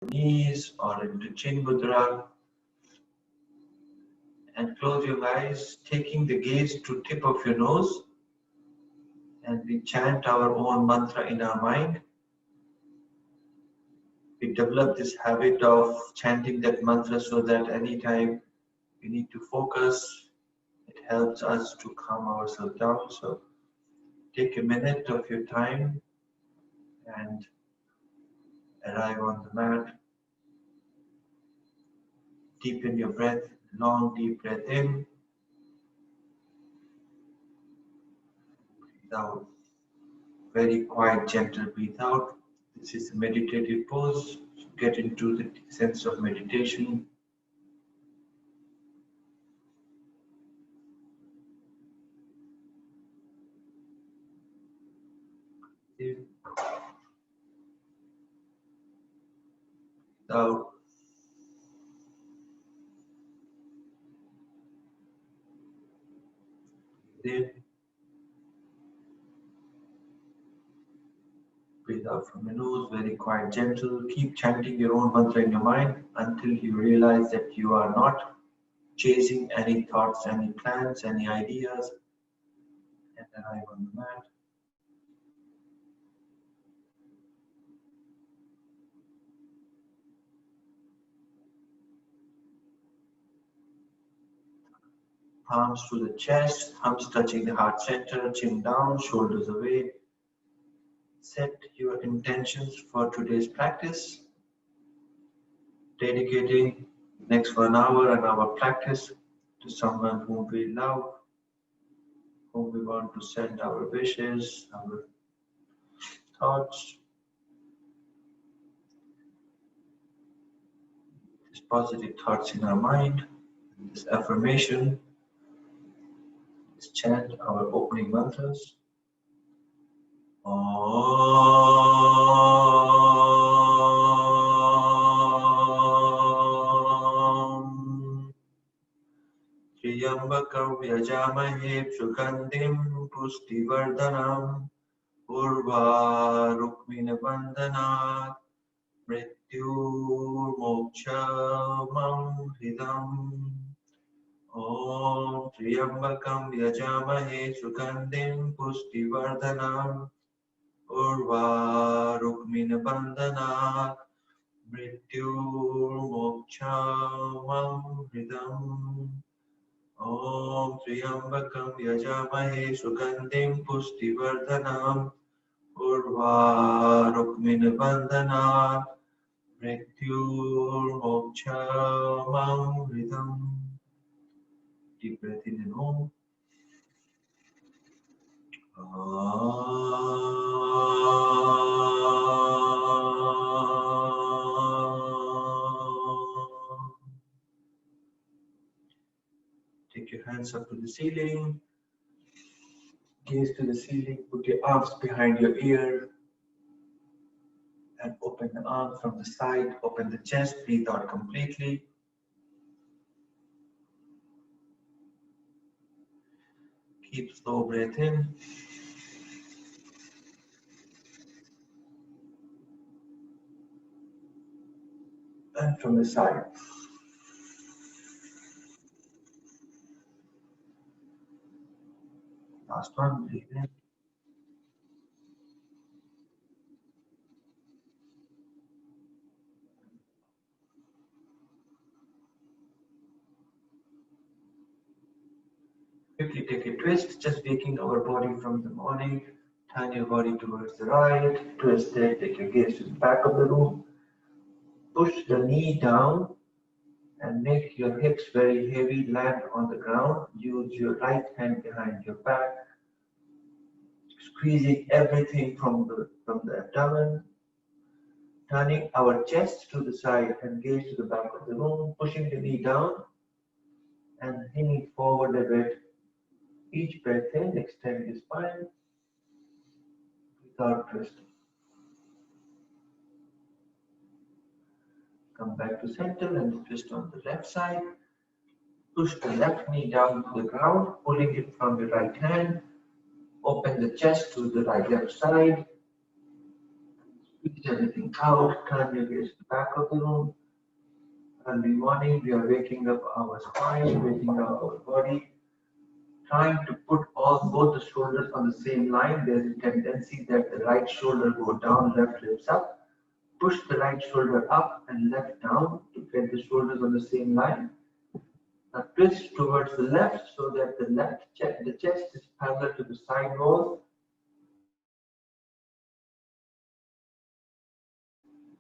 knees or into Chin Mudra. And close your eyes, taking the gaze to tip of your nose. And we chant our own mantra in our mind. We develop this habit of chanting that mantra so that anytime we need to focus, it helps us to calm ourselves down. So take a minute of your time and arrive on the mat. Deepen your breath, long deep breath in, breathe out. Very quiet, gentle breathe out. This is a meditative pose. Get into the sense of meditation. In, out. In, breathe out from your nose, very quiet, gentle. Keep chanting your own mantra in your mind until you realize that you are not chasing any thoughts, any plans, any ideas, and arrive on the mat. Palms to the chest, thumbs touching the heart center, chin down, shoulders away. Set your intentions for today's practice. Dedicating next 1 hour and our practice to someone whom we love, whom we want to send our wishes, our thoughts. These positive thoughts in our mind, this affirmation, this chant, our opening mantras. Triyambakam yajamahe sugandhim pushtivardhanam urvarukmina bandhanat mrityurmokshamam hridam. Om Triyambakam yajamahe sugandhim pushtivardhanam urvarukmina bandhanat mrityurmokshamam hridam. Om Triyambakam yajamahe sugandhim pushtivardhanam urvarukmina bandhanat mrityurmokshamam hridam. Deep breath in and Om. Take your hands up to the ceiling. Gaze to the ceiling. Put your arms behind your ear. And open the arms from the side. Open the chest. Breathe out completely. Keep slow breath in. And from the side. Last one, breathe in. Quickly take a twist, just waking our body from the morning. Turn your body towards the right, twist it, take your gaze to the back of the room. Push the knee down and make your hips very heavy, land on the ground. Use your right hand behind your back, squeezing everything from the abdomen. Turning our chest to the side and gaze to the back of the room, pushing the knee down and hanging forward a bit. Each breath in, extend the spine without twisting. Come back to center and twist on the left side. Push the left knee down to the ground, pulling it from your right hand. Open the chest to the right left side. Squeeze everything out, turn your gaze to the back of the room. Early morning, we are waking up our spine, waking up our body, trying to put both the shoulders on the same line. There's a tendency that the right shoulder go down, left hips up. Push the right shoulder up and left down to get the shoulders on the same line. Now twist towards the left so that the chest is parallel to the side wall.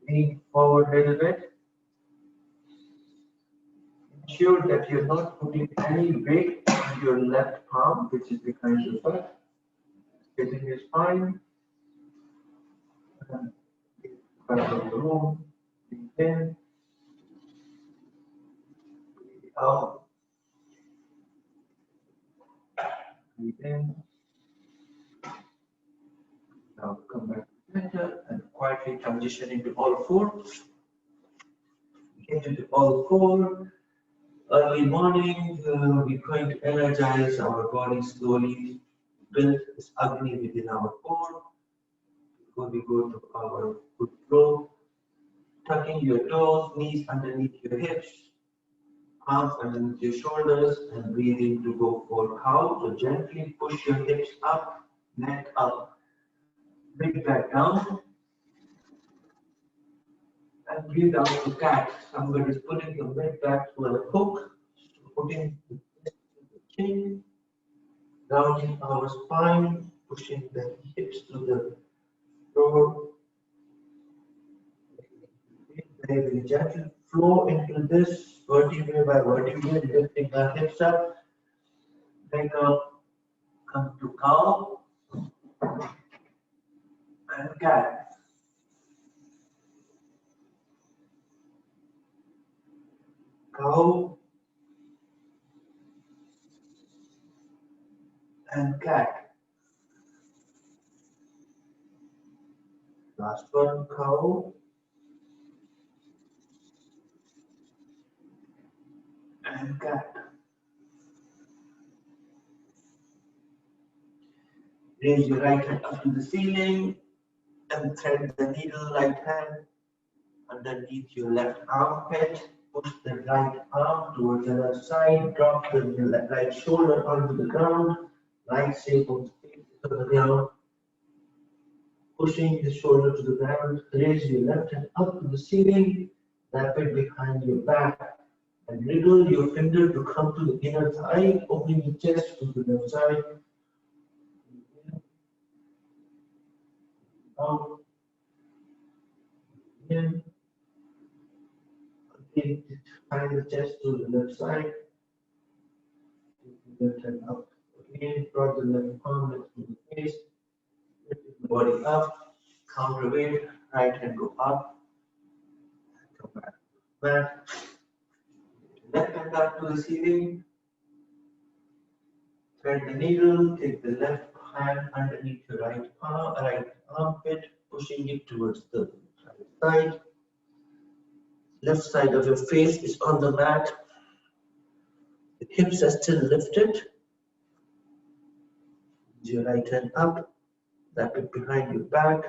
Lean forward a little bit. Ensure that you're not putting any weight on your left palm, which is behind your butt. Straighten your spine. Back of the room. Breathe in. Breathe out. Breathe in. Now come back to the center and quietly transition into all four. Get into all four. Early morning, we're going to energize our body slowly, build this Agni within our core. Before we go to our good flow, tucking your toes, knees underneath your hips, arms underneath your shoulders, and breathing to go for cow. So gently push your hips up, neck up, bring back down, and breathe out to cat. Somebody is putting the mid back to a hook, putting the chin, rounding our spine, pushing the hips to the floor. Very, very gentle flow into this vertebrae by vertebrae, lifting our hips up. Then come to cow and cat. Cow and cat. Last one, cow and cat. Raise your right hand up to the ceiling and thread the needle right hand underneath your left armpit. Push the right arm towards the left side. Drop the right shoulder onto the ground. Right sacrum face to the ground. Pushing the shoulder to the ground. Raise your left hand up to the ceiling. Wrap it behind your back. And wriggle your finger to come to the inner thigh. Opening the chest to the left side. Out. In. Find the chest to the left side. Left hand up. Again, draw the left palm next to the face. Lift the body up. Counterweight. Right hand go up. Come back. Back. Left hand up to the ceiling. Thread the needle. Take the left hand underneath your right armpit, pushing it towards the right side. Left side of your face is on the mat. The hips are still lifted. Your right hand up, wrap it behind your back,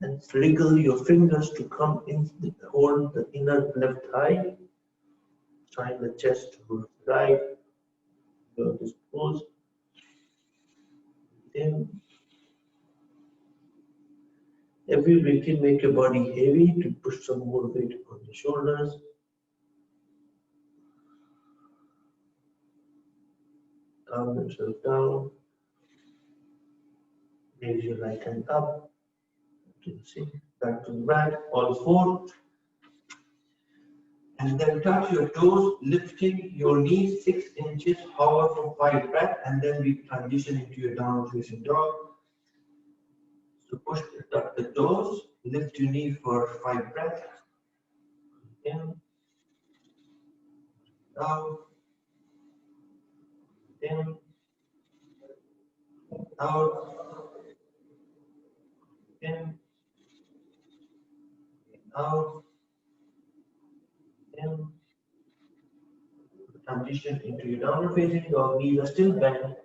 and wriggle your fingers to come in, hold the inner left thigh. Shine the chest towards the right. This pose. In. Every breath make your body heavy to push some more weight on the shoulders. Calm yourself down. Raise your right hand up. Back to the back, all four. And then touch your toes, lifting your knees 6 inches, hover for 5 breaths, and then we transition into your downward facing dog. So push up the toes, lift your knee for 5 breaths. In, out, in, out, in, out, in. Transition into your downward facing dog, knees are still bent.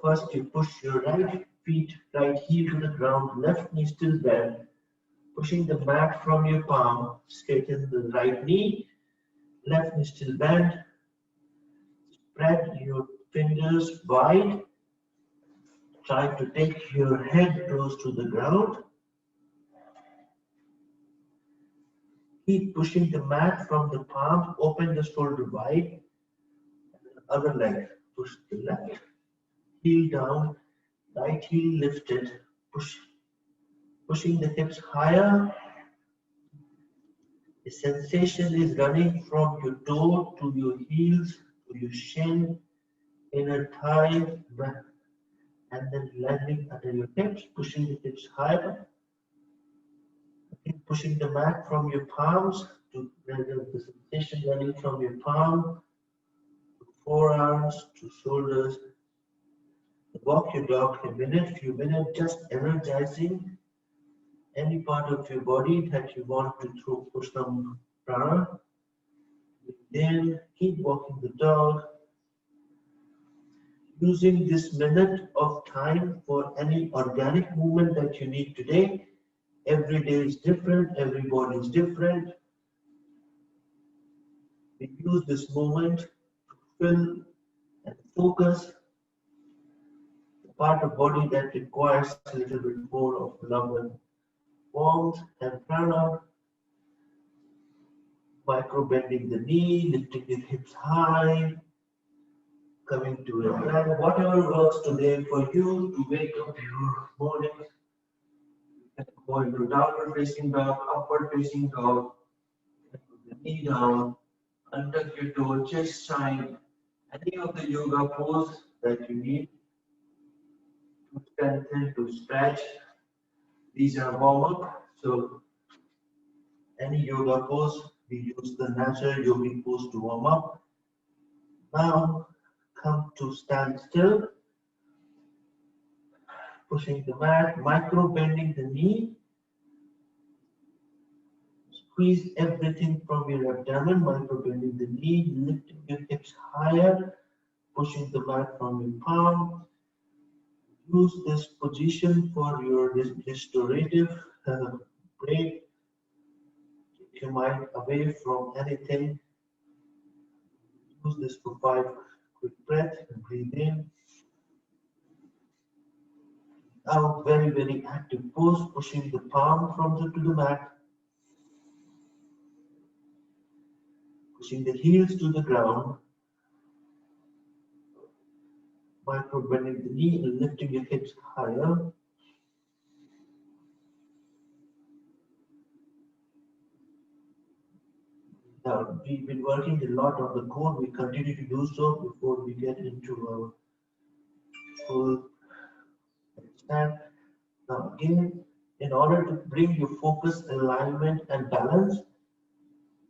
First, you push your right feet, right heel to the ground, left knee still bent, pushing the mat from your palm, straighten the right knee, left knee still bent, spread your fingers wide, try to take your head close to the ground, keep pushing the mat from the palm, open the shoulder wide, other leg, push the left, heel down, right heel lifted, pushing the hips higher. The sensation is running from your toe to your heels, to your shin, inner thigh, back, and then landing under your hips, pushing the hips higher. Keep pushing the mat from your palms to the sensation running from your palm to forearms to shoulders. Walk your dog a minute, few minutes, just energizing any part of your body that you want to push some prana. Then keep walking the dog, using this minute of time for any organic movement that you need today. Every day is different, every body is different. We use this moment to fill and focus the part of body that requires a little bit more of love and warmth and prana. Micro bending the knee, lifting the hips high, coming to a plank, whatever works today for you to wake up your morning. You can go into downward facing dog, upward facing dog, put the knee down, untuck your toe, chest shine, any of the yoga pose that you need to strengthen, to stretch. These are warm up. So any yoga pose, we use the natural yogic pose to warm up. Now come to stand still, pushing the mat, micro bending the knee. Squeeze everything from your abdomen, micro bending the knee, lifting your hips higher, pushing the mat from your palm. Use this position for your restorative break. Take your mind away from anything. Use this for 5 quick breaths. Breathe in. Out, very, very active pose, pushing the palm to the mat. Pushing the heels to the ground. Micro bending the knee and lifting your hips higher. Now, we've been working a lot on the core. We continue to do so before we get into our full stand. Now, again, in order to bring your focus, alignment, and balance,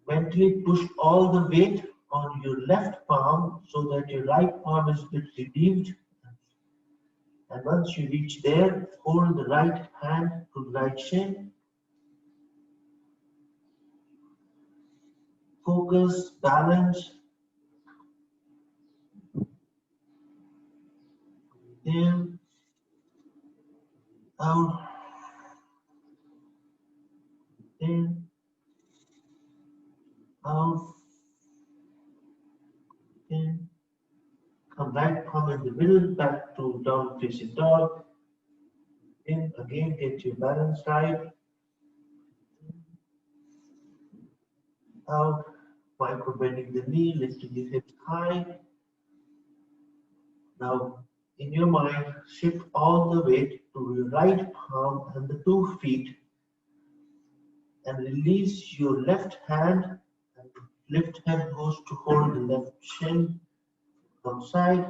mentally push all the weight on your left palm so that your right palm is a bit relieved. And once you reach there, hold the right hand to the right shin. Focus, balance. In, out, in, out, in. Come right palm in the middle, back to down facing dog. In, again, get your balance right. Out, micro bending the knee, lifting your hips high. Now, in your mind, shift all the weight to your right palm and the 2 feet and release your left hand. And left hand goes to hold the left shin outside.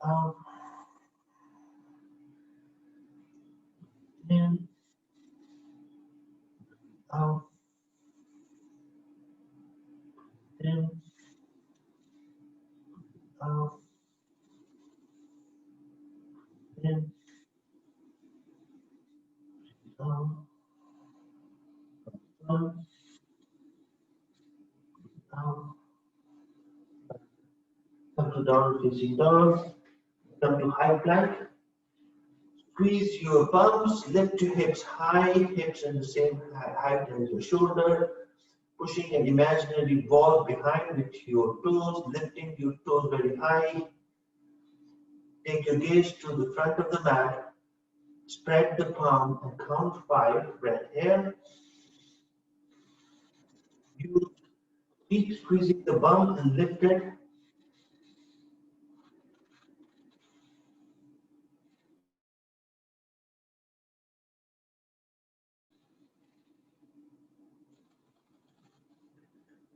Out. In. Out. In. Out. In. Out. Out. Out. Come to downward facing dog. Come to high plank. Squeeze your bums, lift your hips high, hips in the same height as your shoulder. Pushing an imaginary wall behind with your toes, lifting your toes very high. Take your gaze to the front of the mat. Spread the palm and count 5. Breath here. You keep squeezing the bum and lift it.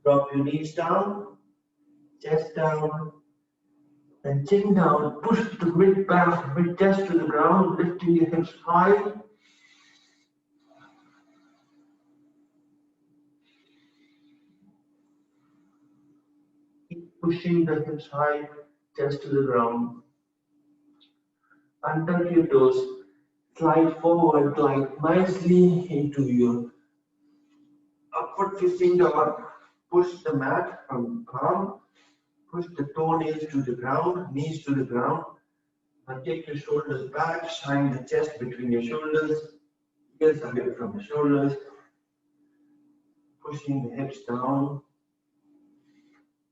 Drop your knees down, chest down, and chin down. Push the mid back, mid chest to the ground, lifting your hips high. Keep pushing the hips high, chest to the ground. Untuck your toes, slide forward, glide nicely into your upward facing dog. Push the mat from palm. Push the toenails to the ground, knees to the ground. Now take your shoulders back, shine the chest between your shoulders, ears away from the shoulders. Pushing the hips down.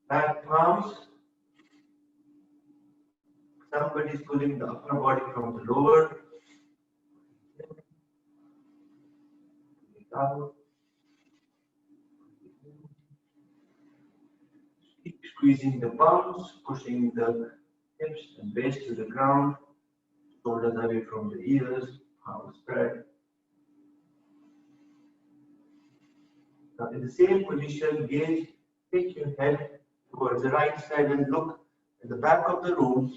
Back palms. Somebody's pulling the upper body from the lower. Down. Keep squeezing the bums, pushing the hips and waist to the ground, shoulders away from the ears, palms spread. Now in the same position, gaze, take your head towards the right side and look at the back of the room.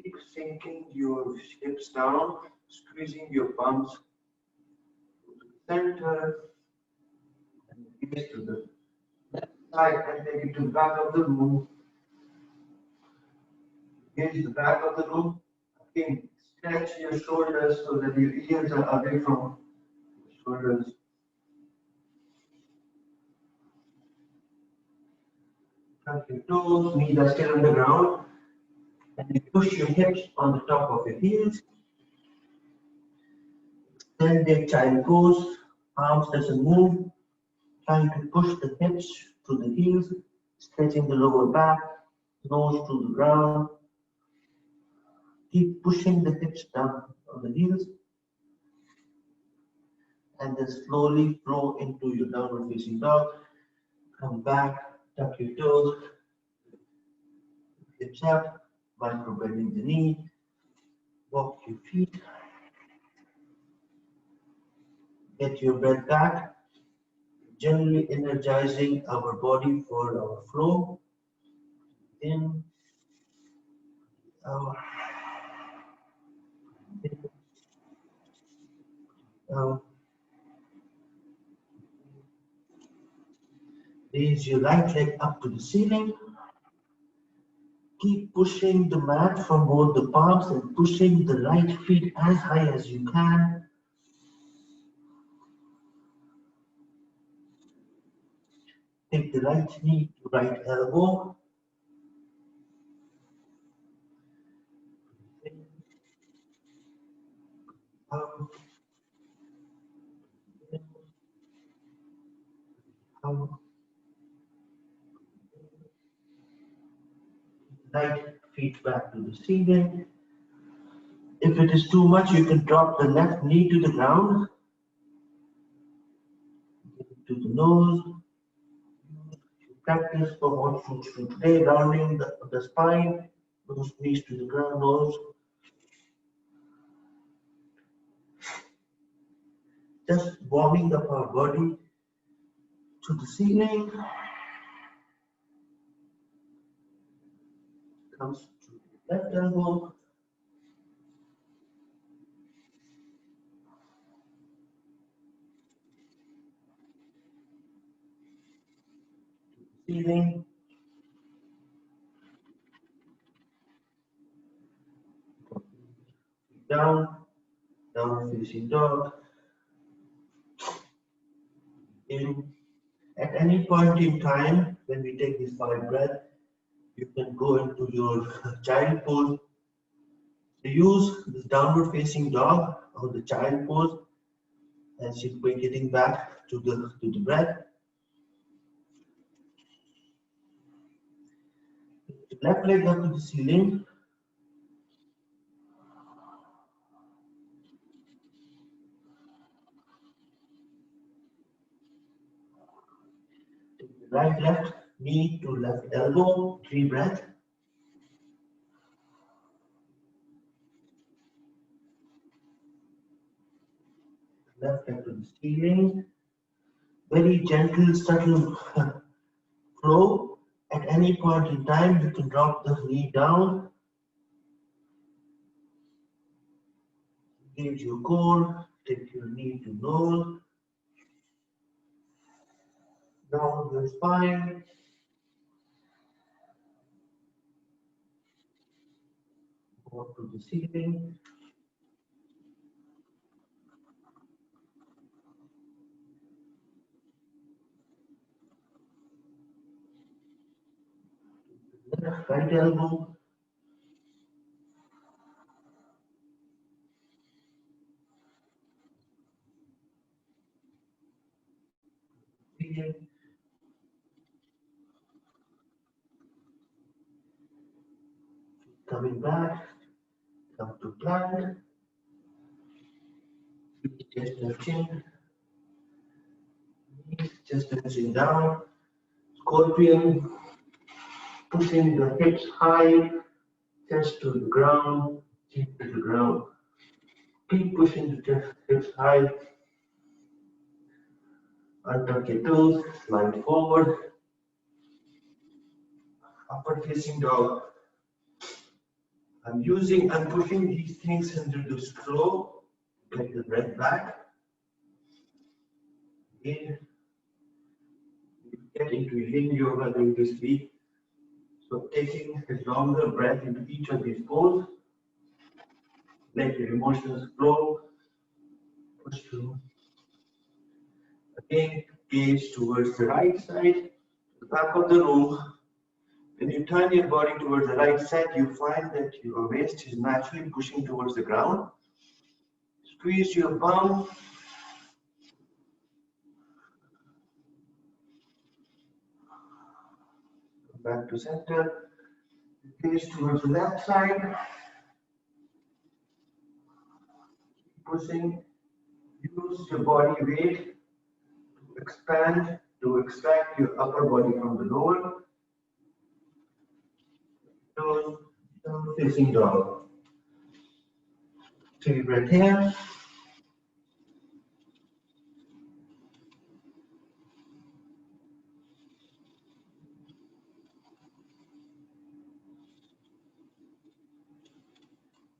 Keep sinking your hips down, squeezing your bums to the center, and gaze to the left side and take it to the back of the room. Gaze the back of the room. Again, stretch your shoulders so that your ears are away from the shoulders. Tuck your toes, knees are still on the ground. And you push your hips on the top of your heels. Extended child pose, arms doesn't move. Trying to push the hips to the heels, stretching the lower back, nose to the ground. Keep pushing the hips down on the heels. And then slowly flow into your downward facing dog. Come back, tuck your toes, hips up, micro bending the knee, walk your feet, get your breath back, generally energizing our body for our flow. In, out, in, out. Raise your right leg up to the ceiling. Keep pushing the mat from both the palms and pushing the right feet as high as you can. Take the right knee to right elbow. Out. Out. Right feet back to the ceiling. If it is too much, you can drop the left knee to the ground. To the nose. Practice for what suits you today, rounding the spine, those knees to the ground, nose. Just warming up our body to the ceiling. Comes to the left elbow. Ceiling. Down, down facing dog. in. At any point in time, when we take this 5 breath, you can go into your child pose. So use this downward facing dog or the child pose, and she's getting back to the breath. Left leg up to the ceiling. Right left knee to left elbow, 3 breaths. Left leg to the ceiling. Very gentle, subtle flow. At any point in time, you can drop the knee down. Engage your core. Take your knee to nose. Down your spine. Go up to the ceiling. Left, right elbow. Ceiling. Coming back. Come to plank. Chest touching. Knees just touching down. Scorpion. Pushing the hips high. Chest to the ground. Chin to the ground. Keep pushing the hips high. Untuck your toes. Slide forward. Upward facing dog. I'm pushing these things into the flow. Get the breath back. Again, you get into yin yoga during this week. So taking a longer breath into each of these poses. Let your emotions flow. Push through. Again, gaze towards the right side, the back of the room. When you turn your body towards the right side, you find that your waist is naturally pushing towards the ground. Squeeze your bum. Back to center. Gaze towards the left side. Pushing. Use your body weight to expand, to extract your upper body from the lower. Down facing dog. Take a breath here.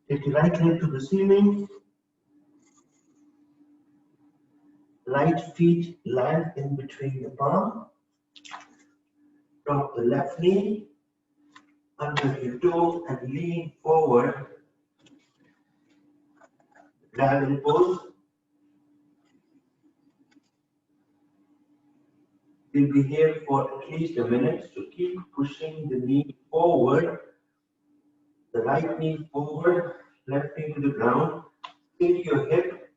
Take your right leg to the ceiling. Right feet land in between the palm. Drop the left knee under your toe and lean forward. Dragon pose. We'll be here for at least a minute, so keep pushing the knee forward. The right knee forward, left knee to the ground. Take your hip,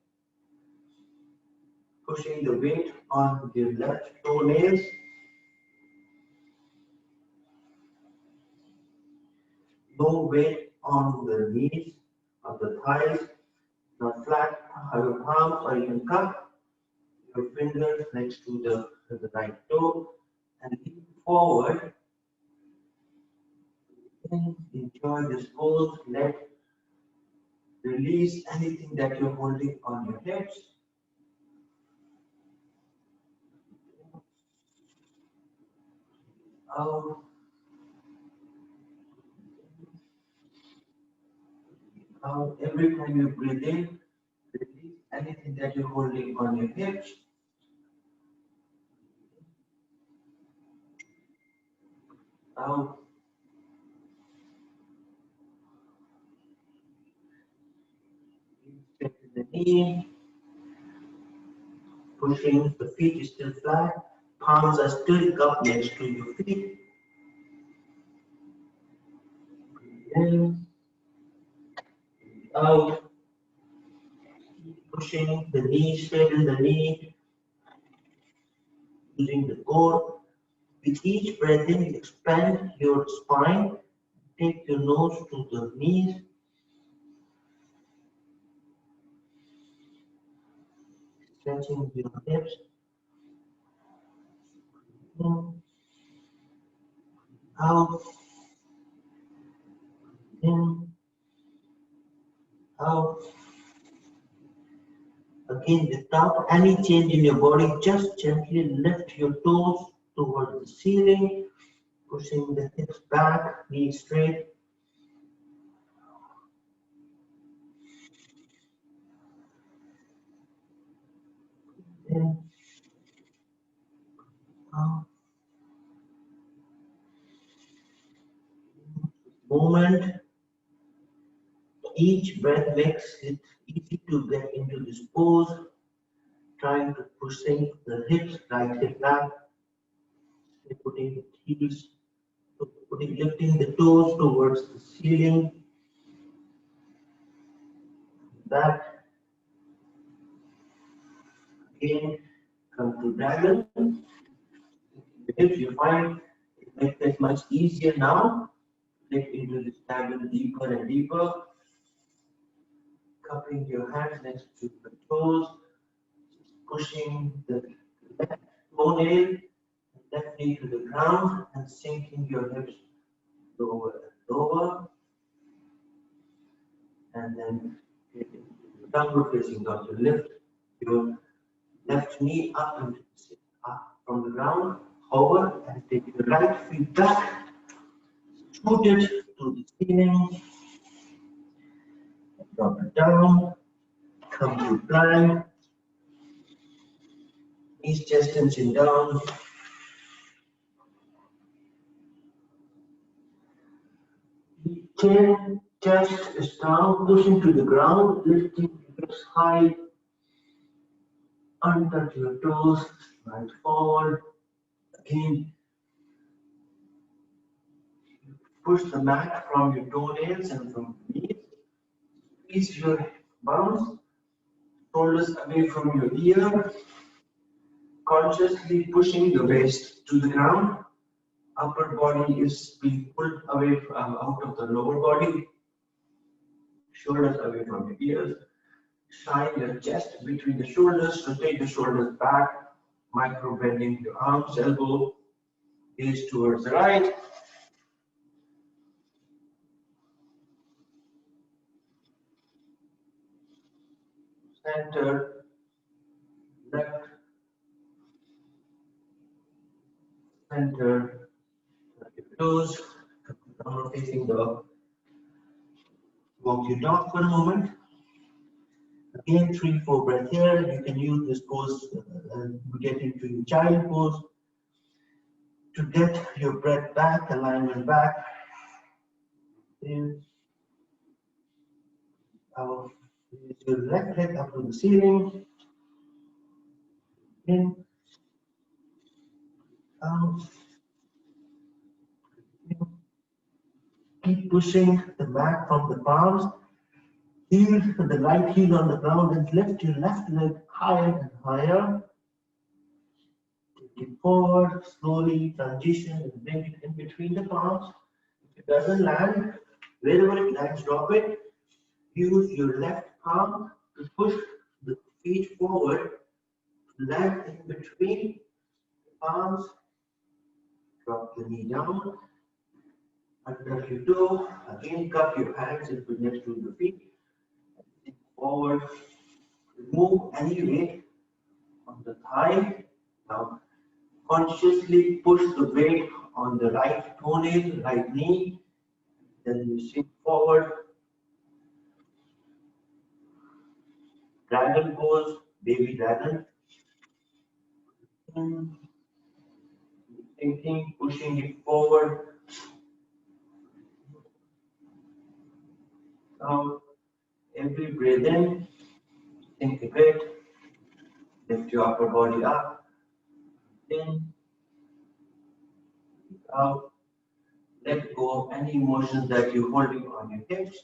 pushing the weight on the left toenails. No weight on the knees, on the thighs. Now flat your palms, or you can cup your fingers next to the right toe and lean forward. Enjoy this pose. Release anything that you're holding on your hips. Out. Out. Every time you breathe in, release anything that you're holding on your hips. Out. Straighten the knee. pushing, the feet is still flat, palms are still cupped next to your feet. Breathe in, breathe out, pushing the knee, straighten the knee, using the core. With each breath in, expand your spine, take your nose to the knees, stretching your hips. In, out, in, out. Again, without any change in your body, just gently lift your toes towards the ceiling, pushing the hips back, knees straight. In, out. Movement. Each breath makes it easy to get into this pose, trying to pushing the hips, right hip back, putting the heels, lifting the toes towards the ceiling, back. Again, come to dragon. If you find it makes it much easier now, lift into this dragon deeper and deeper, cupping your hands next to the toes, pushing the left toenail, left knee to the ground, and sinking your hips lower and lower, and then downward facing dog. You lift your left knee up and up from the ground, hover, and take your right feet back, scoot it to the ceiling, drop it down, come to plank, knees, chest, and chin down. Chin, chest is down, pushing to the ground, lifting hips high, untouch your toes, right forward. Again, push the mat from your toenails and from your knees. Squeeze your bums, shoulders away from your ear, consciously pushing the waist to the ground. Upper body is being pulled away from, out of the lower body. Shoulders away from your ears. Shine your chest between the shoulders, rotate the shoulders back, micro bending your arms, elbow, gaze towards the right. Center, left, center, your toes, downward facing dog. Walk your dog for a moment. Again, 3-4 breath here. You can use this pose to get into your child pose. To get your breath back, alignment back. In, out. Raise your left leg up to the ceiling. In, out. In. Keep pushing the mat from the palms. Heel, the right heel on the ground, and lift your left leg higher and higher. Take it forward, slowly transition and bring it in between the palms. If it doesn't land, wherever it lands, drop it. Use your left palm to push the feet forward, land in between the palms, drop the knee down, untouch your toe, again cup your hands and put next to your feet, forward, remove any weight on the thigh. Now consciously push the weight on the right toenail, right knee, then you sink forward. Dragon pose, baby dragon. Thinking, pushing it forward. Now, every breath in, think a bit. Lift your upper body up. In, out. Let go of any emotions that you're holding on your hips.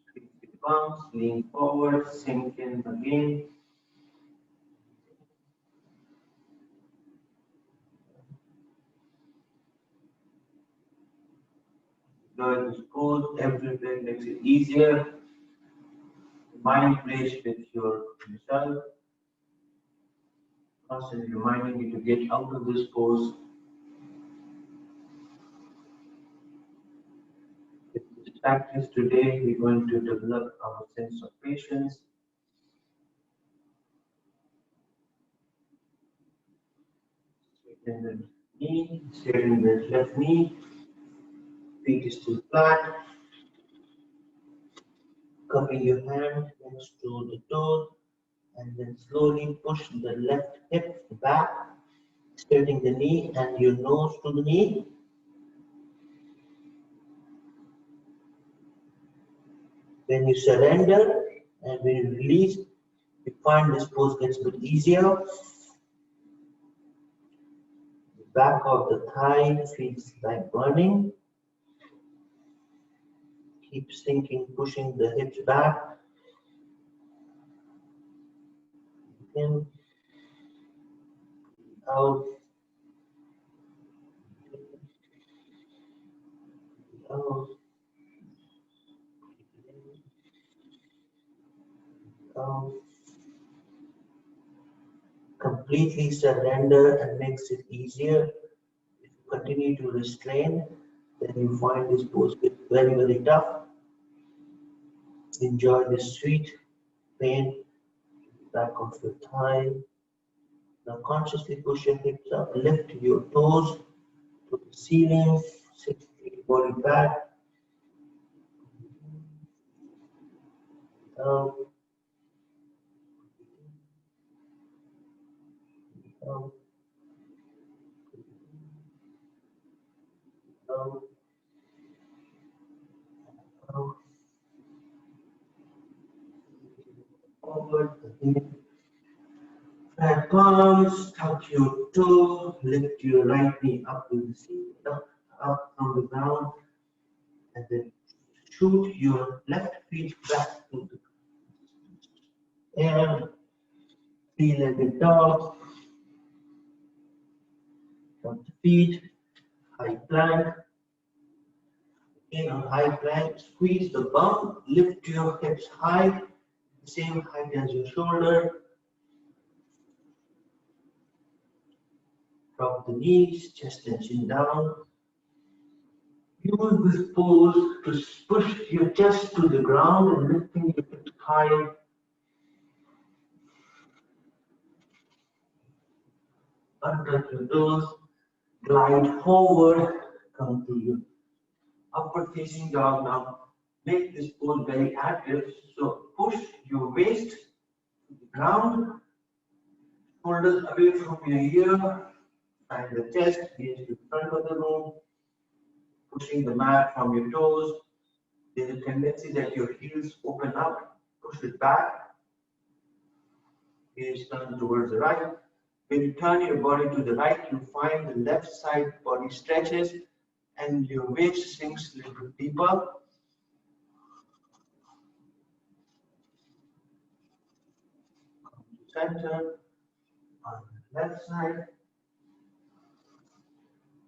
Squeeze the palms, lean forward, sink in again. Enjoy this pose. Every breath makes it easier. Mind plays with yourself. Constantly reminding you to get out of this pose. With this practice today, we're going to develop our sense of patience. Straighten the knee, straighten the left knee. Feet is still flat. Cupping your hand next to the toe, and then slowly push the left hip back, straightening the knee and your nose to the knee. When you surrender and when you release, you find this pose gets a bit easier. The back of the thigh feels like burning. Keep sinking, pushing the hips back. In, out, out, out. Completely surrender and makes it easier. If you continue to restrain, then you find this pose gets very, very tough. Enjoy the sweet pain back of your thigh. Now consciously push your hips up, lift your toes to the ceiling, 6 feet body back. Out. Out. Out. Out. Forward again. Flat palms, tuck your toe, lift your right knee up to the ceiling, up from the ground, and then shoot your left feet back to the air. Three-legged dog. Drop the feet, high plank. Again on high plank, squeeze the bum, lift your hips high, same height as your shoulder. Drop the knees, chest and chin down. Use this pose to push your chest to the ground and lifting your hips high. Untouch your toes. Glide forward. Come to your upward facing dog now. Make this pose very active. So push your waist to the ground. Shoulders away from your ear. And the chest against the front of the room. Pushing the mat from your toes. There's a tendency that your heels open up. Push it back. Gaze turn towards the right. When you turn your body to the right, you find the left side body stretches and your waist sinks a little bit deeper. Come to center on the left side.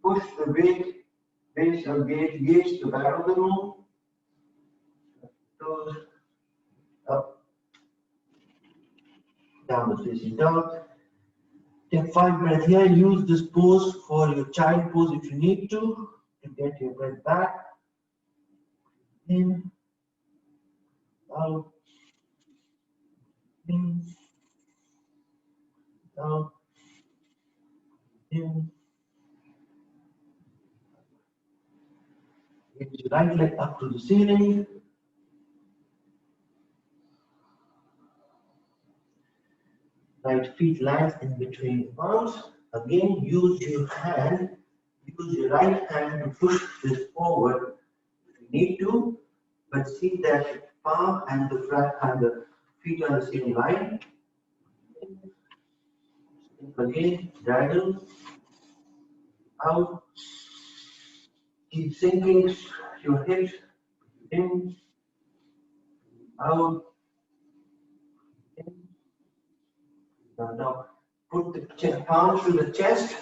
Push the weight, base your gaze to the back of the room. Toes up, down the facing dog. Take 5 breaths here. Use this pose for your child pose if you need to get your breath back. In, out, in, out, in. Raise your right leg up to the ceiling. Right feet lands in between the palms. Again, use your right hand to push this forward if you need to, but see that palm and the flat and the feet are the same line. Again, diagonal, out, keep sinking your hips, in, out, in. Now, put the palms to the chest,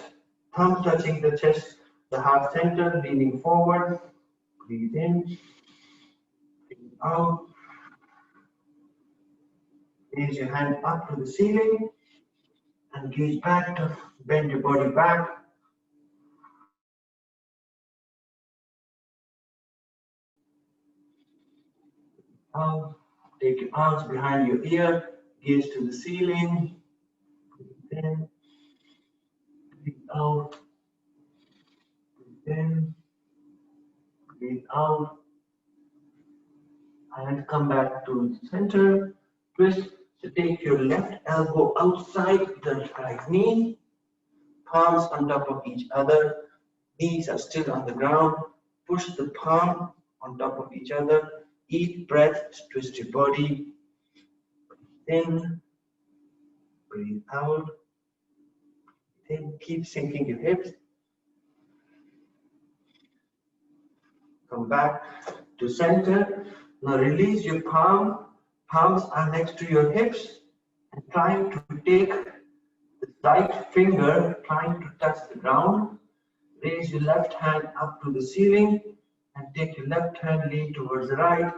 thumbs touching the chest, the heart center, leaning forward, breathe in, breathe out. Raise your hand up to the ceiling and gaze back to bend your body back. Out. Take your arms behind your ear, gaze to the ceiling. Breathe in, breathe out, breathe in, breathe out. And come back to the center. Twist. So take your left elbow outside the right knee, palms on top of each other, knees are still on the ground. Push the palm on top of each other. Each breath, twist your body. Breathe in, breathe out. Then keep sinking your hips. Come back to center. Now release your palm. Palms are next to your hips. And trying to take the right finger, trying to touch the ground. Raise your left hand up to the ceiling and take your left hand, lean towards the right.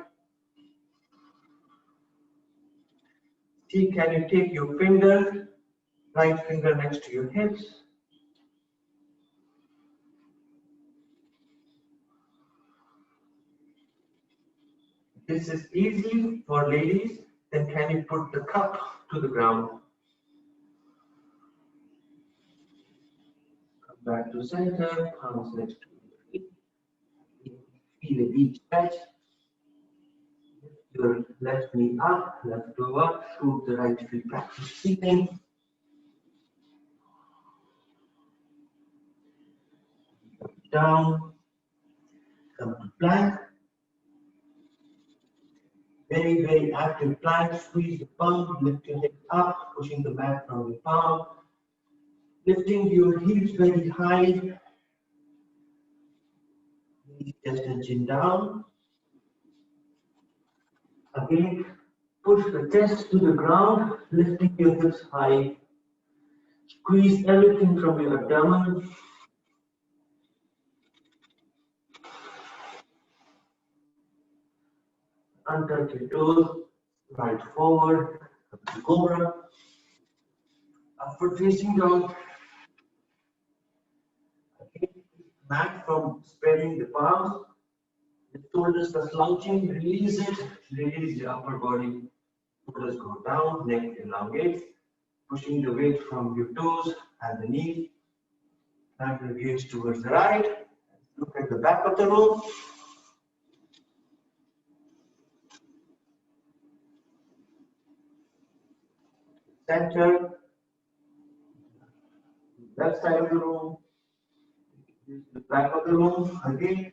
See, can you take your finger, right finger next to your hips? This is easy for ladies. Then can you put the cup to the ground? Come back to center, palms next to your feet. Feel each touch. Your left knee up, left toe up, shoot the right foot back to ceiling. Down, come to plank. Very, very active plank. Squeeze the palm, lift your hips up, pushing the mat from the palm. Lifting your hips very high. Chest and chin down. Again, push the chest to the ground, lifting your hips high. Squeeze everything from your abdomen. Untouch your toes, right forward, up to cobra. Upward facing dog. Again, mat from spreading the palms. The shoulders are slouching, release it, release the upper body. Shoulders go down, neck elongates, pushing the weight from your toes and the knees. Turn your gaze towards the right. Look at the back of the room. Center. Left side of the room. The back of the room. Again.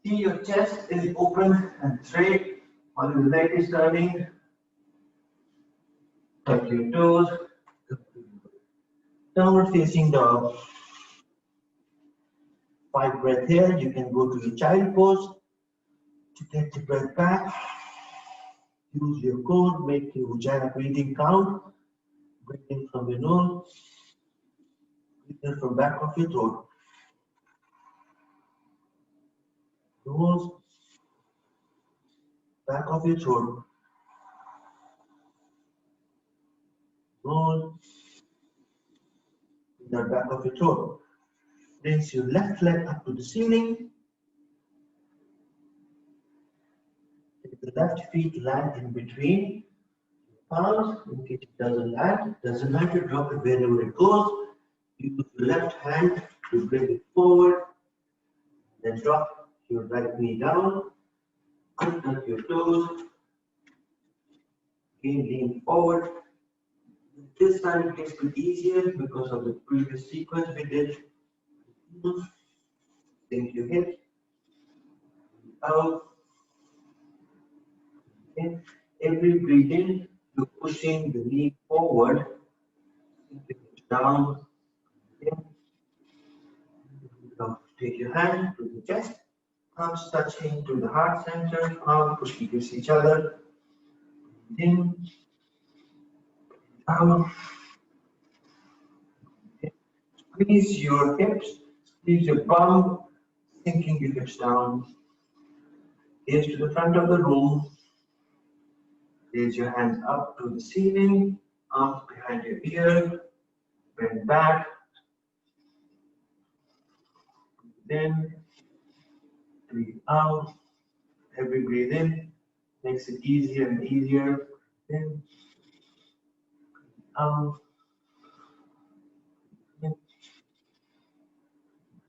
See your chest is open and straight. While your leg is turning. Touch your toes. Downward facing dog. 5 breaths here. You can go to the child pose to get the breath back. Use your core, make your Ujjayi breathing count. Breathe in from your nose. Breathe in from back of your throat. Nose. Back of your throat. Nose. The back of your throat. Raise your left leg up to the ceiling. Take the left feet land in between palms. In case it doesn't land, doesn't matter, drop it wherever it goes. Use your left hand to bring it forward. Then drop your right knee down. Untouch your toes. Again, lean forward. This time it gets a bit easier because of the previous sequence we did. Sink your hips. Out. Okay. Every breathe in, you're pushing the knee forward, down. Okay. Now take your hand to the chest, palms touching to the heart center, palms pushing against each other. In, out. Okay. Squeeze your hips, squeeze your bum, sinking your hips down. Gaze to the front of the room. Raise your hands up to the ceiling, arms behind your ear, bend back. Then breathe out. Every breathe in makes it easier and easier. In, out, in,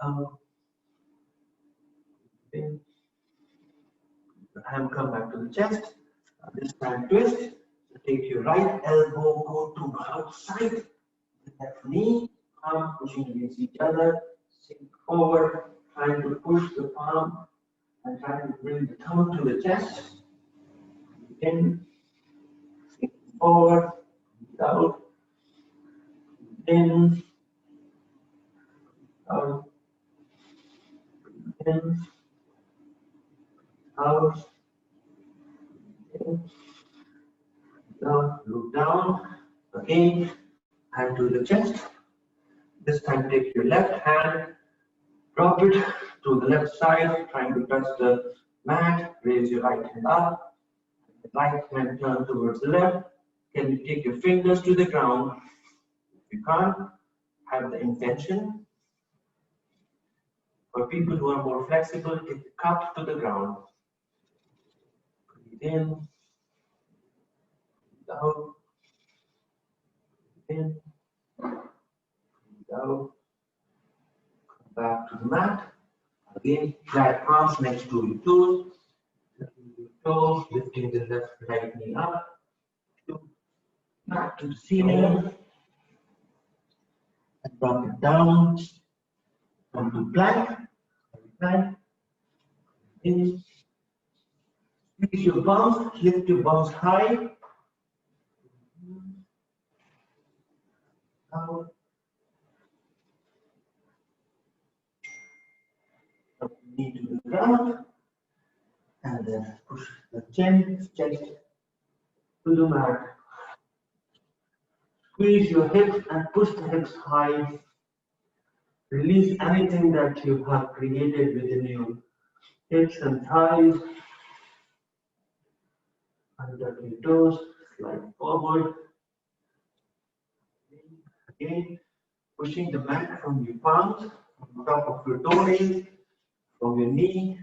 out, in. The hand come back to the chest. This time twist. So take your right elbow, go to the outside. The left knee, palm pushing against each other. Sink forward, trying to push the palm and trying to bring the thumb to the chest. In, sink forward, out, in, out, in, out, in, down, look down. Again, hand to the chest. This time take your left hand, drop it to the left side, trying to touch the mat. Raise your right hand up. The right hand turn towards the left. Can you take your fingers to the ground? If you can't, have the intention. For people who are more flexible, take the cup to the ground. Breathe in, breathe out, breathe in, breathe out. Come back to the mat. Again, flat palms next to your toes. Toes, lifting the left right knee up. Back to the ceiling. And drop it down. Come to plank. Plank. In. Squeeze your bums, lift your bums high. Out. Knee to the ground. And then push the chest to the mat. Squeeze your hips and push the hips high. Release anything that you have created within you. Hips and thighs. Under your toes, slide forward. Again, pushing the mat from your palms, from the top of your toenails, from your knee,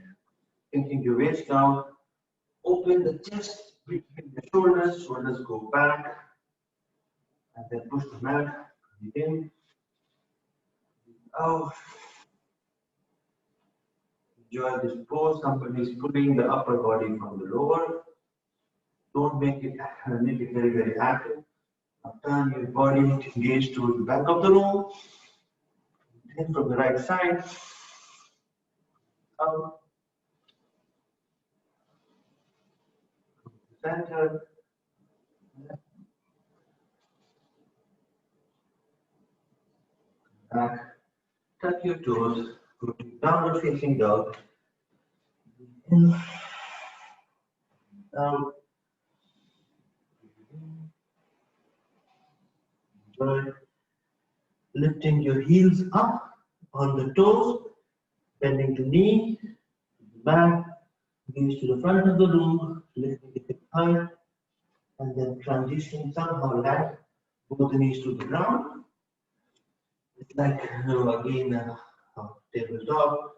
sinking your waist down. Open the chest between the shoulders, shoulders go back. And then push the mat, breathe in, breathe out. Enjoy this pose. Somebody is pulling the upper body from the lower. Don't make it very, very active. Now turn your body to engage towards the back of the room. In from the right side. Out. Center. Back. Tuck your toes. Go to downward facing dog. In. Out. Enjoy. Lifting your heels up on the toes, bending the knee, back, gaze to the front of the room, lifting the hip high, and then transitioning somehow land both the knees to the ground. It's like, again, tabletop,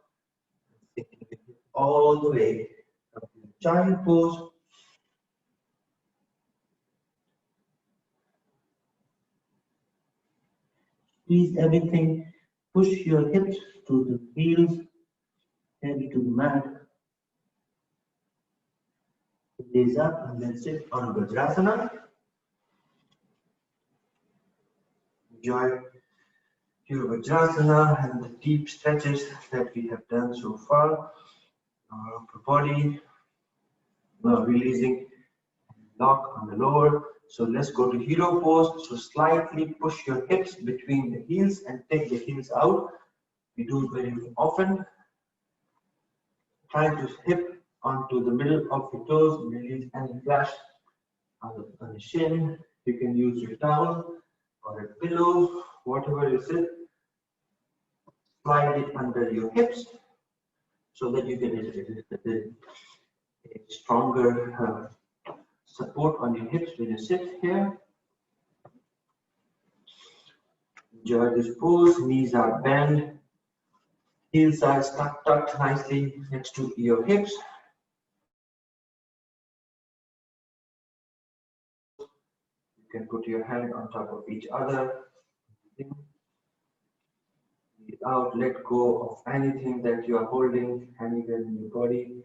taking it all the way up to the child pose. Squeeze everything, push your hips to the heels, head to the mat. Raise up and then sit on Vajrasana. Enjoy your Vajrasana and the deep stretches that we have done so far. Our upper body, releasing lock on the lower. So let's go to hero pose. So slightly push your hips between the heels and take the heels out. We do it very often. Try to hip onto the middle of the toes, release any flash on the shin. You can use your towel or a pillow, whatever is it. Slide it under your hips so that you get a stronger support on your hips when you sit here. Enjoy this pose. Knees are bent. Heels are tucked nicely next to your hips. You can put your hand on top of each other. Breathe out, let go of anything that you are holding anywhere in your body.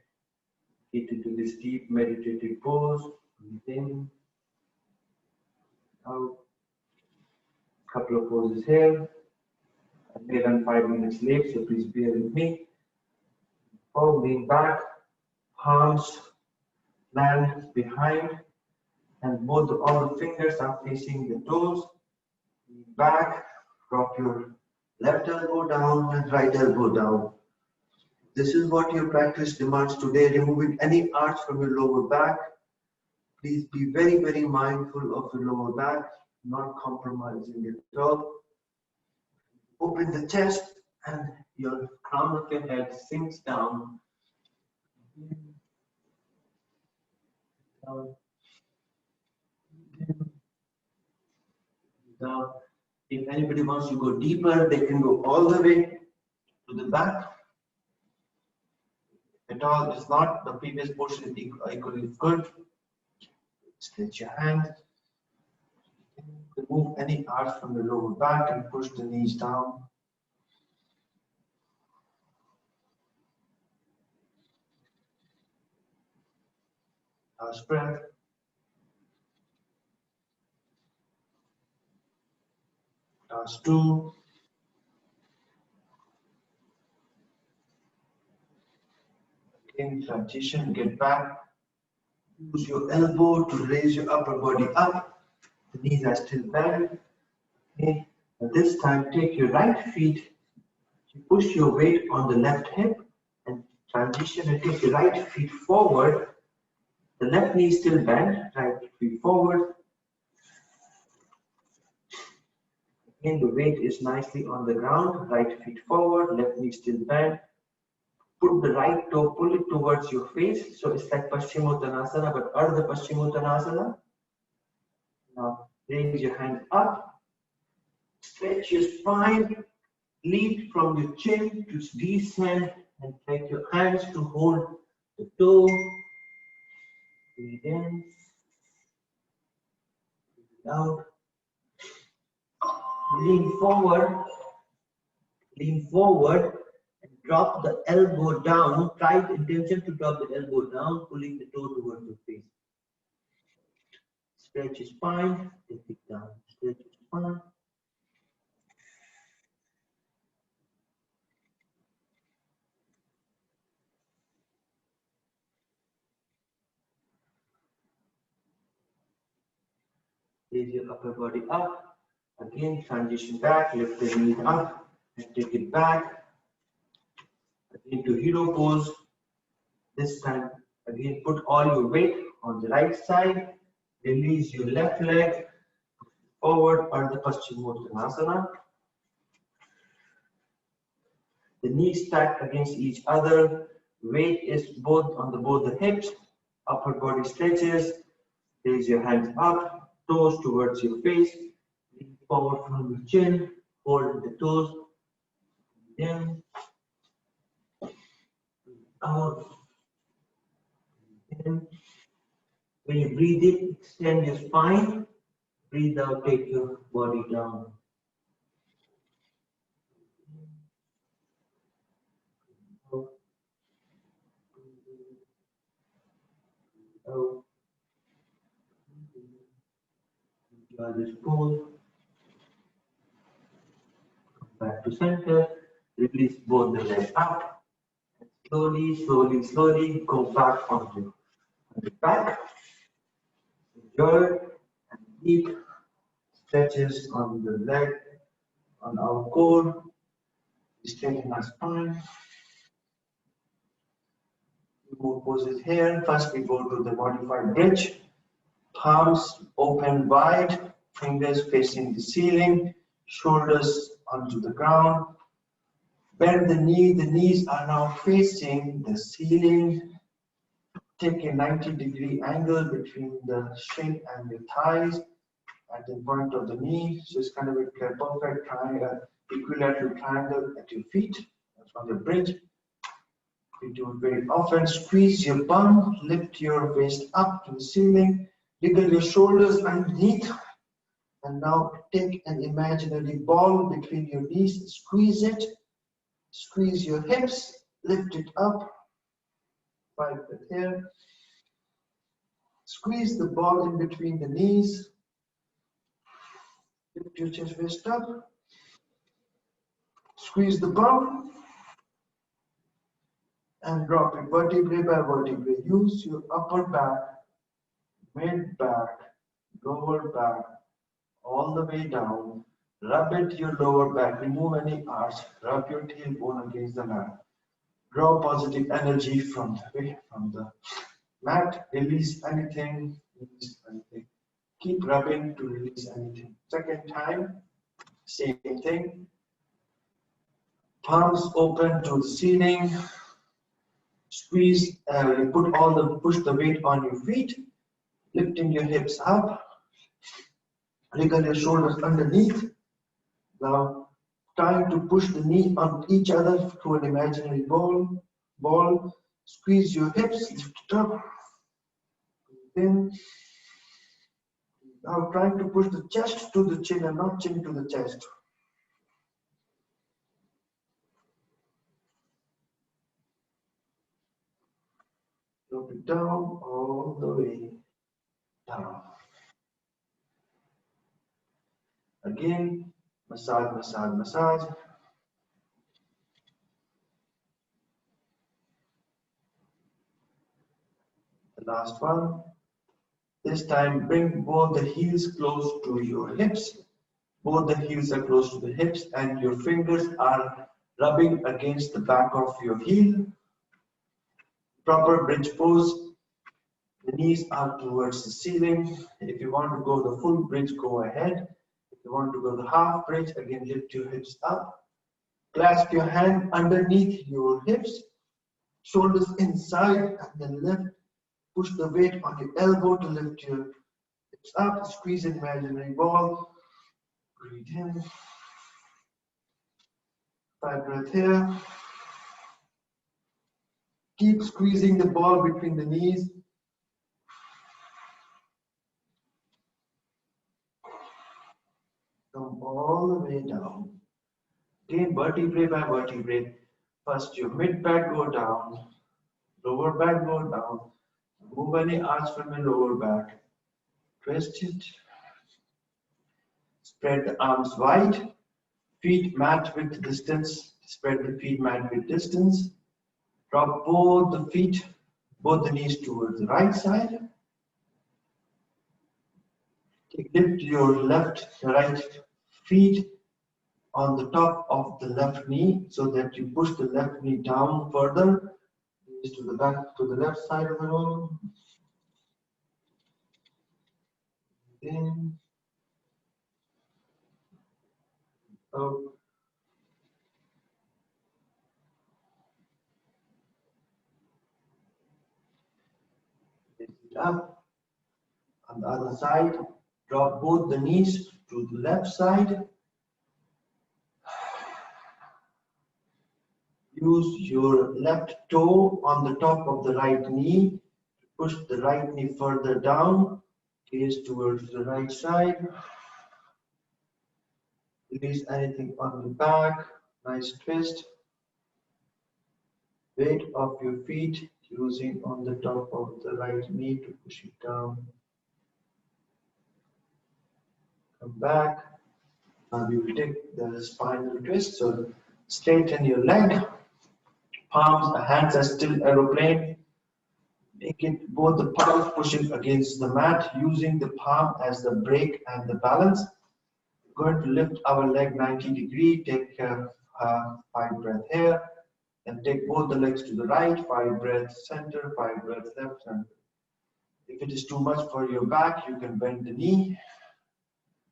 Get into this deep meditative pose. Breathe in, out. Couple of poses here. I made on 5 minutes late, so please bear with me. Lean back, palms land behind, and all the fingers are facing the toes. Lean back, drop your left elbow down and right elbow down. This is what your practice demands today, removing any arch from your lower back. Please be very, very mindful of your lower back, not compromising it at all. Open the chest and your crown of your head sinks down. Down. If anybody wants to go deeper, they can go all the way to the back. At all, it's not the previous portion is equally good. Stretch your hands. Remove any arch from the lower back and push the knees down. Last breath. Last two. Again, transition, get back. Use your elbow to raise your upper body up. The knees are still bent. Okay. And this time, take your right feet. You push your weight on the left hip and transition and take the right feet forward. The left knee is still bent, right feet forward. Again, the weight is nicely on the ground, right feet forward, left knee still bent. Put the right toe, pull it towards your face. So it's like Paschimottanasana, but Ardha Paschimottanasana. Now raise your hand up, stretch your spine, lead from your chin to descend and take your hands to hold the toe. Breathe in, breathe out. Lean forward and drop the elbow down. Tight intention to drop the elbow down, pulling the toe towards your face. Stretch your spine, take it down. Stretch your spine. Raise your upper body up. Again, transition back, lift the knees up and take it back. Again to hero pose. This time, again, put all your weight on the right side. Release your left leg forward Ardha Paschimottanasana. The knees stacked against each other. Weight is both on both the hips. Upper body stretches. Raise your hands up, toes towards your face. Lean forward from your chin. Hold the toes. In. Out. In. When you breathe in, extend your spine. Breathe out, take your body down. Out. Enjoy this pose. Come back to center. Release both the legs up. Slowly go back onto the back. Short and deep stretches on the leg, on our core. We straighten our spine. We move poses here. First, we go to the modified bridge. Palms open wide, fingers facing the ceiling, shoulders onto the ground. Bend the knee. The knees are now facing the ceiling. Take a 90-degree angle between the shin and the thighs at the point of the knee. So it's kind of a perfect triangle, equilateral triangle at your feet. That's on the bridge. We do it very often. Squeeze your bum, lift your waist up to the ceiling, wiggle your shoulders underneath, and now take an imaginary ball between your knees, squeeze it, squeeze your hips, lift it up, 5 breath here. Squeeze the ball in between the knees, lift your chest waist up, squeeze the bum, and drop it vertebrae by vertebrae. Use your upper back, mid back, lower back, all the way down. Rub it your lower back, remove any arch, rub your tailbone against the mat. Draw positive energy from the mat, release anything, release anything. Keep rubbing to release anything. Second time, same thing. Palms open to the ceiling. Squeeze, you push the weight on your feet, lifting your hips up. Wriggle your shoulders underneath. Now, trying to push the knee on each other through an imaginary ball. Squeeze your hips, lift it up. In. Now, trying to push the chest to the chin and not chin to the chest. Drop it down all the way down. Again, massage, massage, massage. The last one. This time, bring both the heels close to your hips. Both the heels are close to the hips and your fingers are rubbing against the back of your heel. Proper bridge pose. The knees are towards the ceiling. If you want to go the full bridge, go ahead. If you want to go the half bridge, again lift your hips up. Clasp your hand underneath your hips. Shoulders inside and then lift. Push the weight on your elbow to lift your hips up. Squeeze an imaginary ball. Breathe in. 5 breath here. Keep squeezing the ball between the knees. Come all the way down. Again, vertebrae by vertebrae. First, your mid back go down, lower back go down. Move any arch from your lower back. Twist it. Spread the arms wide. Feet mat width distance. Spread the feet mat width distance. Drop both the feet, both the knees towards the right side. Lift your right feet on the top of the left knee so that you push the left knee down further. Knees to the back, to the left side of the room. In. Out. Lift it up. On the other side, drop both the knees to the left side. Use your left toe on the top of the right knee to push the right knee further down. Gaze towards the right side. Release anything on the back. Nice twist. Weight of your feet using on the top of the right knee to push it down. Come back. Now we will take the spinal twist. So straighten your leg. Palms, hands are still aeroplane. Make it both the palms pushing against the mat, using the palm as the brake and the balance. We're going to lift our leg 90 degrees, take 5 breaths here, and take both the legs to the right, 5 breaths center, 5 breaths left center. If it is too much for your back, you can bend the knee,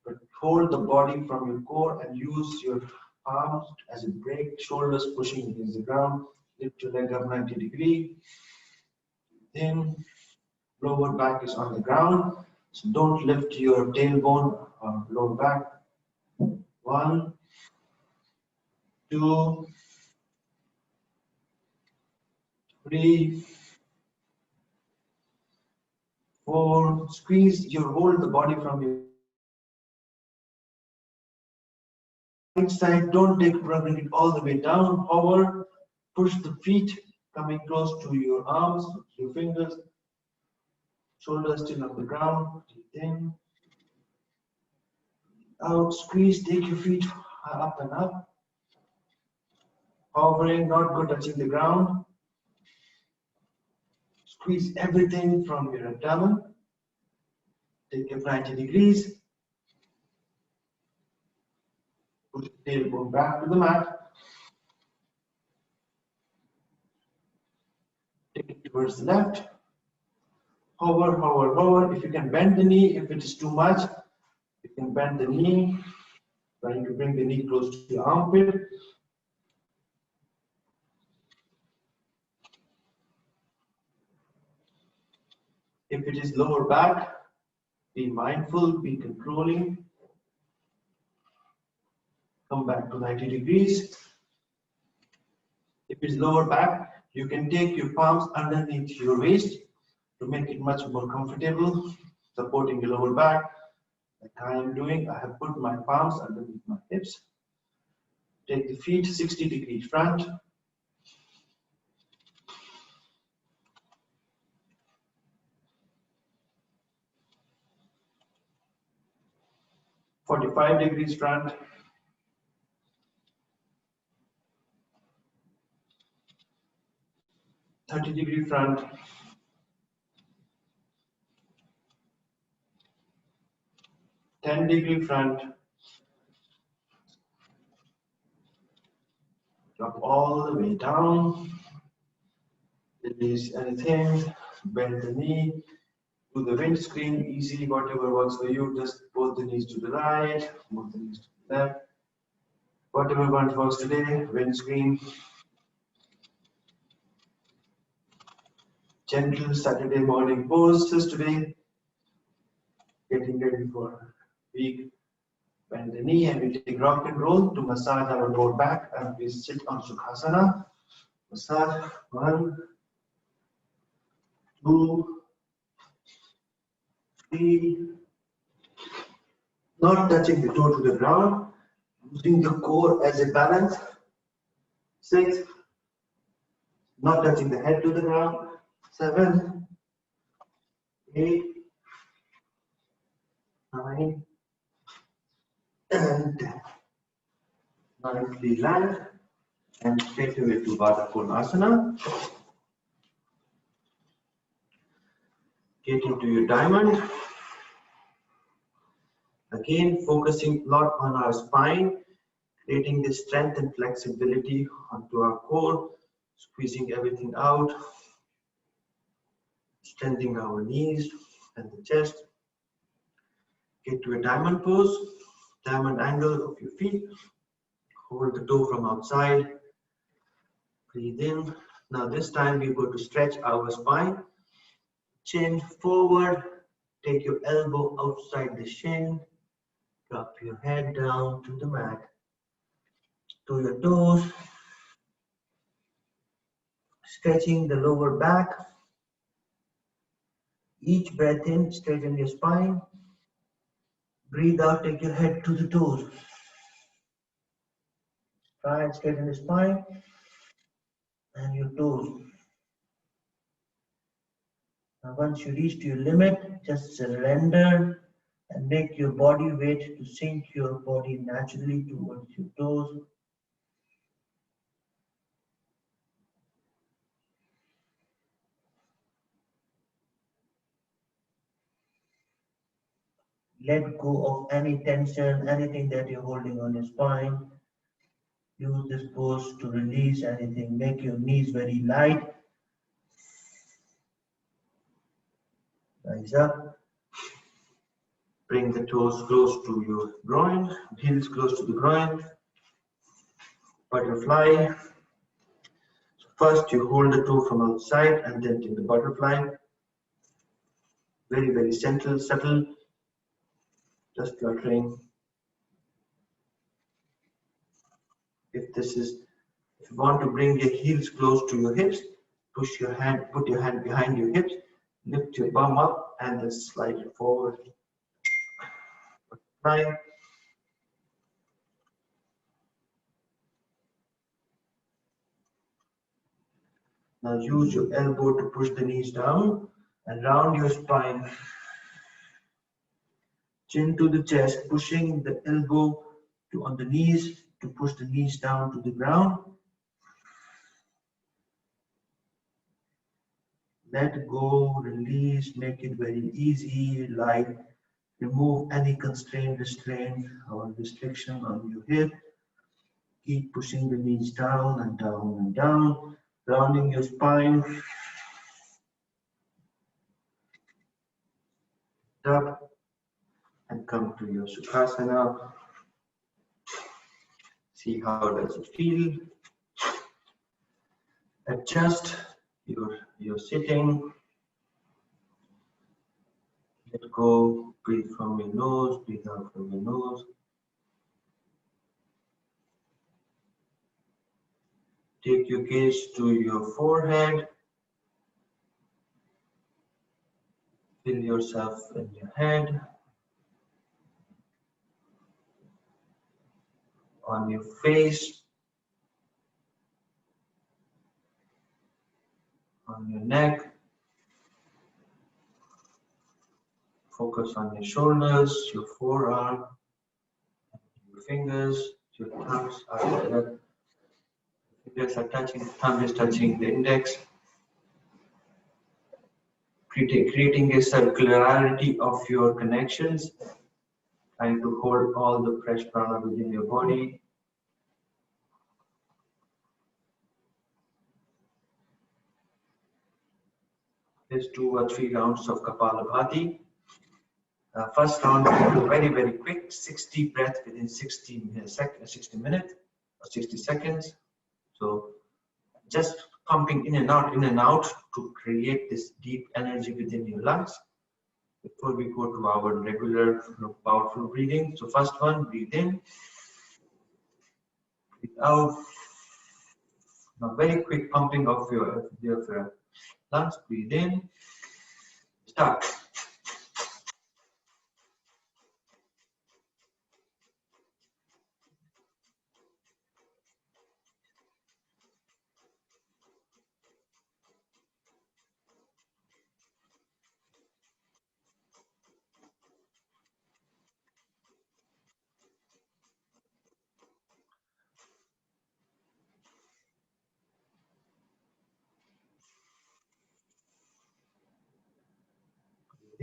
but hold the body from your core and use your palms as a brake, shoulders pushing against the ground. Lift your leg up 90 degrees. Then lower back is on the ground, so don't lift your tailbone or lower back. 1, 2, 3, 4. Squeeze your hold the body from your right side. Don't bring it all the way down. Hover, push the feet coming close to your arms, your fingers. Shoulders still on the ground. Breathe in, out. Squeeze. Take your feet up and up. Hovering, not good touching the ground. Squeeze everything from your abdomen. Take it 90 degrees. Push the tailbone back to the mat. Take it towards the left. Hover, hover, hover. If you can bend the knee, if it is too much, you can bend the knee. Trying to bring the knee close to the armpit. If it is lower back, be mindful, be controlling. Come back to 90 degrees. If it's lower back, you can take your palms underneath your waist to make it much more comfortable, supporting your lower back. Like I am doing, I have put my palms underneath my hips. Take the feet 60 degrees front. "45 degrees front." 30-degree front. 10-degree front. Drop all the way down. Release anything. Bend the knee. Do the windscreen. Easy, whatever works for you. Just both the knees to the right, both the knees to the left. Whatever one works today. Windscreen. Gentle Saturday morning poses today. Getting ready for week. Bend the knee and we take rock and roll to massage our lower back and we sit on Sukhasana. Massage. 1, 2, 3. Not touching the toe to the ground. Using the core as a balance. 6. Not touching the head to the ground. 7, 8, 9, and 10. Nicely land and straight away to Baddha Konasana. Get into your diamond. Again, focusing a lot on our spine, creating the strength and flexibility onto our core, squeezing everything out, strengthening our knees and the chest. Get to a diamond pose, diamond angle of your feet. Hold the toe from outside. Breathe in. Now this time we're going to stretch our spine. Chin forward. Take your elbow outside the shin. Drop your head down to the mat. To your toes. Stretching the lower back. Each breath in, straighten your spine. Breathe out, take your head to the toes. Try and straighten the spine and your toes. Now once you reach to your limit, just surrender and make your body weight to sink your body naturally towards your toes. Let go of any tension, anything that you're holding on your spine. Use this pose to release anything. Make your knees very light. Rise up. Bring the toes close to your groin, heels close to the groin. Butterfly. So first you hold the toe from outside and then take the butterfly. Very, very gentle, subtle. Just fluttering. If you want to bring your heels close to your hips, put your hand behind your hips, lift your bum up and then slide it forward. Butterfly. Now use your elbow to push the knees down and round your spine. Chin to the chest, pushing the elbow on the knees to push the knees down to the ground. Let go, release, make it very easy, light. Remove any constraint, restraint, or restriction on your hip. Keep pushing the knees down and down and down, rounding your spine. Up and come to your Sukhasana. See how does it feel. Adjust your sitting. Let go, breathe from your nose, breathe out from your nose. Take your gaze to your forehead. Feel yourself in your head, on your face, on your neck. Focus on your shoulders, your forearm, your fingers, your thumbs are fingers are touching, thumb is touching the index. Creating a circularity of your connections, trying to hold all the fresh prana within your body. Let's do 2 or 3 rounds of Kapalabhati. First round, very, very quick, 60 breaths within 60 minutes or 60 seconds. So just pumping in and out to create this deep energy within your lungs before we go to our regular powerful breathing. So first one, breathe in, breathe out. Now very quick pumping of your lungs, breathe in, start.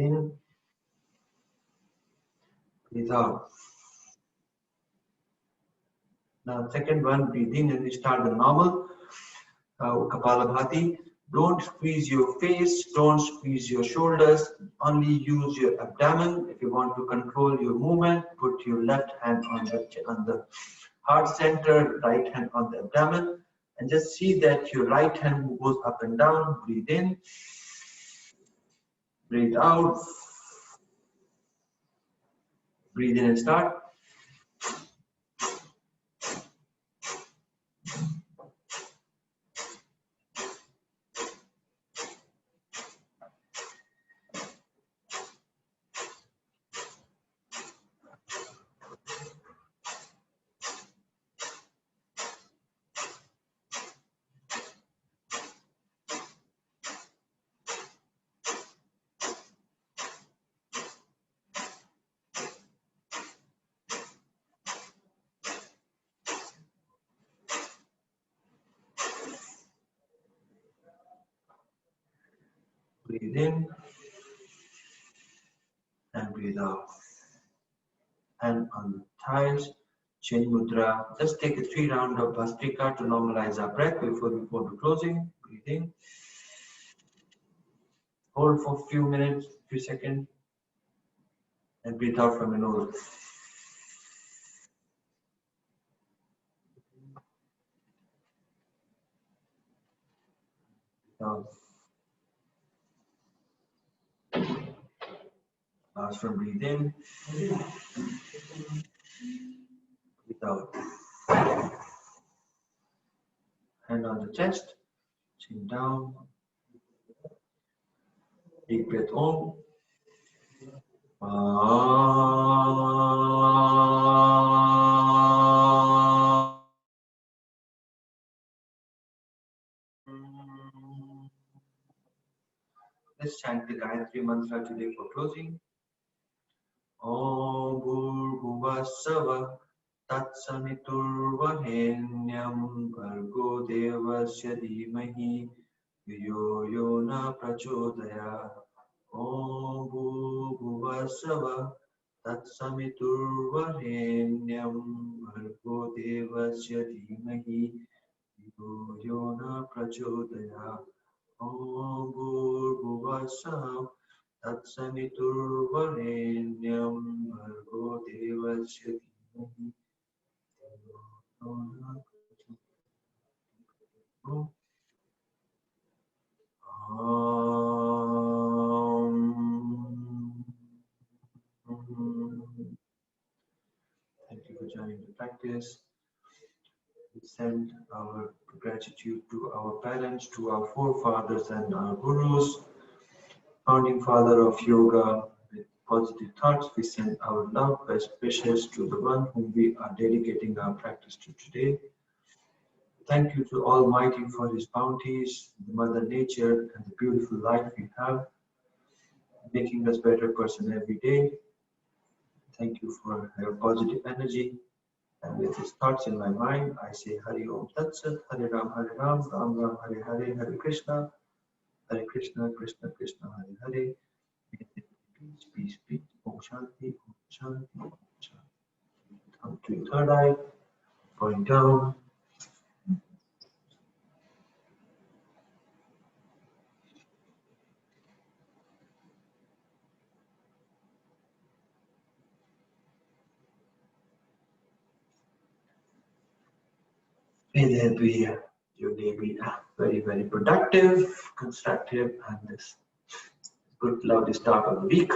In, breathe out. Now second one, breathe in and we start the normal Kapalabhati. Don't squeeze your face, don't squeeze your shoulders, only use your abdomen. If you want to control your movement, put your left hand on the heart center, right hand on the abdomen, and just see that your right hand goes up and down. Breathe in, breathe out, breathe in and start. Breathe in and breathe out. hand on the thighs, chin mudra. Just take a 3 round of Bhastrika to normalize our breath before we go to closing. Breathe in. Hold for a few minutes, few seconds, and breathe out from your nose. Last one, breathe in. Breathe out. Hand on the chest, chin down. Deep breath on. Let's chant the Gayatri Mantra today for closing. Om Bhurguvasava Tatsamiturvahenyam Bhargo Devasya Dhimahi Yo Yo Na Prachodaya. Om Bhurguvasava Tatsamiturvahenyam Bhargo Devasya Dhimahi Yo Yo Na Prachodaya. Om Bhurguvasava Tatsamiturvarenyam Bhargo Devasya Dhimahi Yo Na Prachodaya. Thank you for joining the practice. We send our gratitude to our parents, to our forefathers and our gurus, founding father of yoga. With positive thoughts, we send our love, best wishes to the one whom we are dedicating our practice to today. Thank you to Almighty for His bounties, the Mother Nature, and the beautiful life we have, making us a better person every day. Thank you for your positive energy. And with these thoughts in my mind, I say Hari Om Tat Sat, Hare Ram, Ram Ram, Hare Hare, Hare Krishna, Krishna Krishna, Hare Hare. Peace, peace, peace. Om Shanti, Om Shanti, Om Shanti. Come to your third eye, point down. May there be your day be very, very productive, constructive, and this good, lovely start of the week.